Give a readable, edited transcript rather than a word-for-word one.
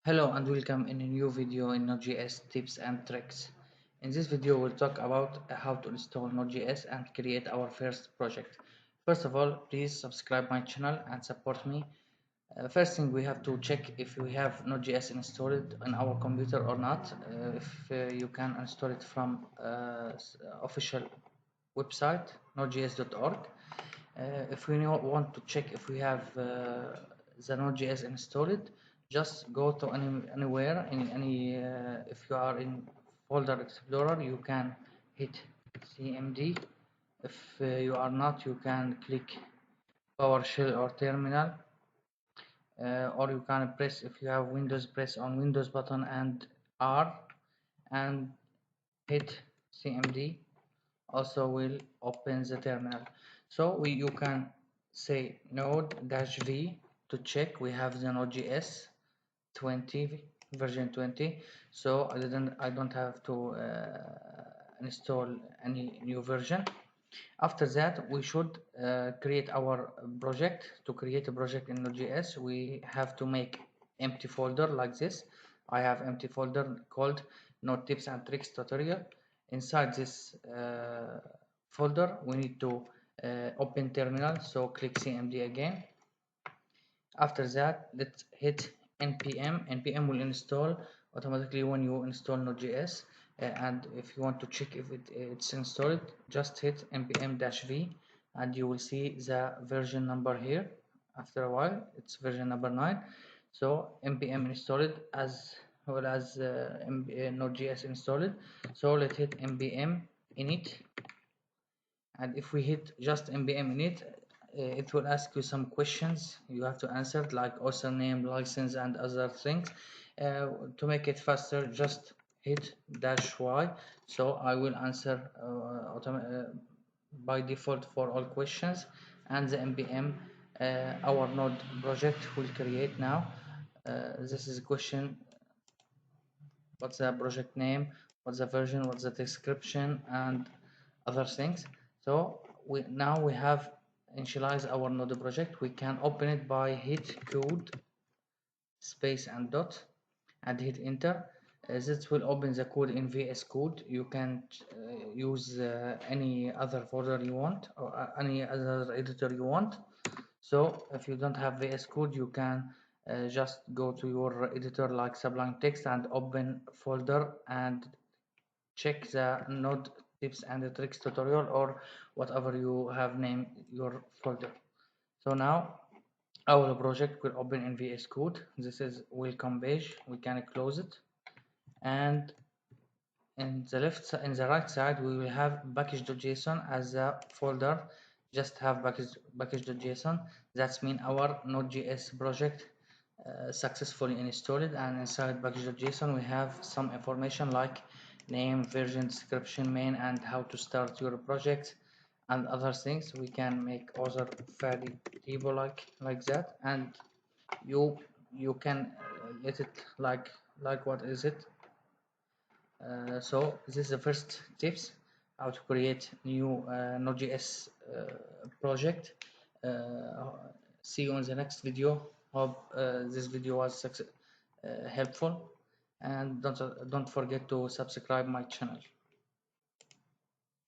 Hello and welcome in a new video in Node.js tips and tricks. In this video we'll talk about how to install Node.js and create our first project. First of all, please subscribe my channel and support me. First thing, we have to check if we have Node.js installed on our computer or not. If you can install it from official website nodejs.org. If we want to check if we have the Node.js installed, just go to anywhere in any. If you are in folder explorer, you can hit cmd. If you are not, you can click PowerShell or terminal, or you can press, if you have Windows, press on Windows button and R and hit cmd. Also will open the terminal. So you can say node-v to check we have the Node.js 20 version 20. So I don't have to install any new version. After that, we should create our project. To create a project in Node.js, we have to make empty folder like this. I have empty folder called Node Tips and Tricks Tutorial. Inside this folder, we need to open terminal. So click CMD again. After that, let's hit npm. npm will install automatically when you install Node.js. And if you want to check if it's installed, just hit npm-v and you will see the version number here. After a while, it's version number 9. So npm installed as well as Node.js installed. So let's hit npm init, and if we hit just npm init, it will ask you some questions you have to answer, like author name, license, and other things. To make it faster, just hit -y. So I will answer by default for all questions, and the npm our node project will create now. This is a question: what's the project name, what's the version, what's the description, and other things. So now we have initialized our node project. We can open it by hit code space and dot and hit enter. This will open the code in VS Code. You can use any other folder you want, or any other editor you want. So if you don't have VS Code, you can just go to your editor like Sublime Text and open folder and check the node tips and the tricks tutorial or whatever you have named your folder. So now our project will open in VS Code. This is welcome page. We can close it, and in the right side we will have package.json as a folder. Just have package.json. That's mean our node.js project successfully installed, and inside package.json we have some information like name, version, description, main, and how to start your project and other things. We can make other Fadi debow like that, and you can let it like what is it. So this is the first tips how to create new Node.js project. See you on the next video. Hope this video was helpful, and don't forget to subscribe my channel.